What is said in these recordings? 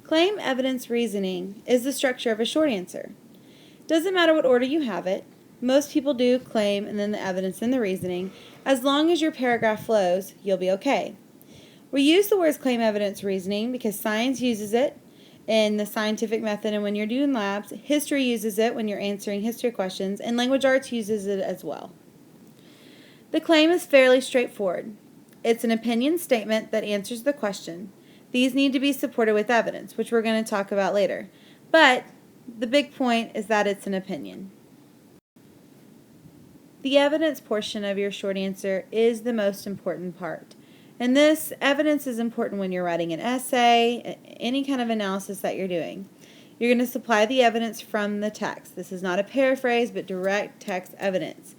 Claim, evidence, reasoning is the structure of a short answer. Doesn't matter what order you have it. Most people do claim and then the evidence and the reasoning. As long as your paragraph flows, you'll be okay. We use the words claim, evidence, reasoning because science uses it in the scientific method and when you're doing labs. History uses it when you're answering history questions, and language arts uses it as well. The claim is fairly straightforward. It's an opinion statement that answers the question. These need to be supported with evidence, which we're going to talk about later. But the big point is that it's an opinion. The evidence portion of your short answer is the most important part. And this evidence is important when you're writing an essay, any kind of analysis that you're doing. You're going to supply the evidence from the text. This is not a paraphrase, but direct text evidence.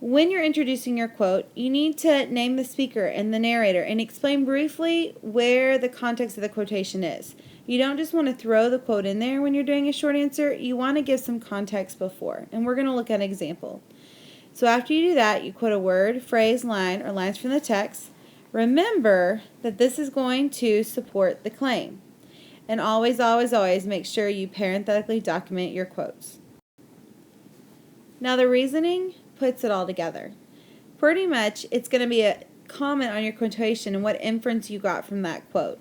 When you're introducing your quote, you need to name the speaker and the narrator and explain briefly where the context of the quotation is. You don't just want to throw the quote in there when you're doing a short answer. You want to give some context before. And we're going to look at an example. So after you do that, you quote a word, phrase, line, or lines from the text. Remember that this is going to support the claim. And always, always, always make sure you parenthetically document your quotes. Now the reasoning puts it all together. Pretty much it's going to be a comment on your quotation and what inference you got from that quote.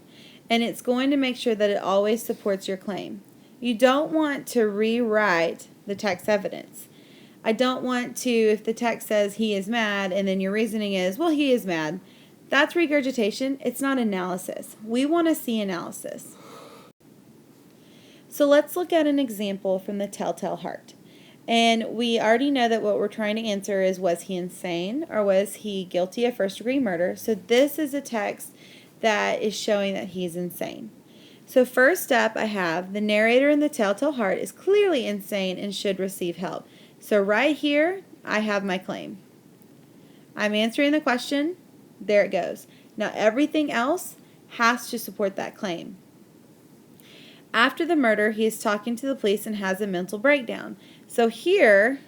And it's going to make sure that it always supports your claim. You don't want to rewrite the text evidence. I don't want to, if the text says he is mad and then your reasoning is, well, he is mad. That's regurgitation. It's not analysis. We want to see analysis. So let's look at an example from the Telltale Heart. And we already know that what we're trying to answer is, was he insane or was he guilty of first-degree murder? So this is a text that is showing that he's insane. So first up, I have the narrator in the Telltale Heart is clearly insane and should receive help. So right here, I have my claim. I'm answering the question. There it goes. Now everything else has to support that claim. After the murder, he is talking to the police and has a mental breakdown. So here,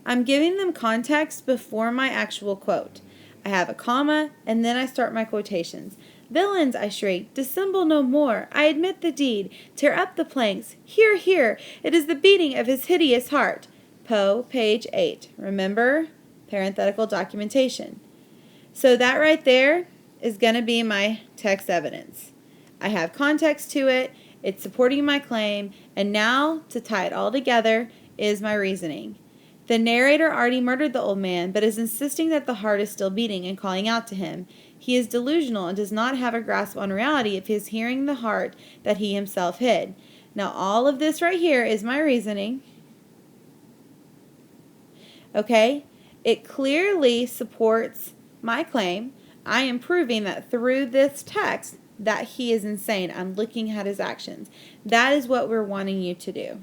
I'm giving them context before my actual quote. I have a comma, and then I start my quotations. Villains, I shriek, dissemble no more. I admit the deed. Tear up the planks. Hear, hear. It is the beating of his hideous heart. Poe, page 8. Remember, parenthetical documentation. So that right there is going to be my text evidence. I have context to it. It's supporting my claim. And now, to tie it all together, is my reasoning. The narrator already murdered the old man, but is insisting that the heart is still beating and calling out to him. He is delusional and does not have a grasp on reality if he is hearing the heart that he himself hid. Now, all of this right here is my reasoning. Okay? It clearly supports my claim. I am proving that through this text that he is insane. I'm looking at his actions. That is what we're wanting you to do.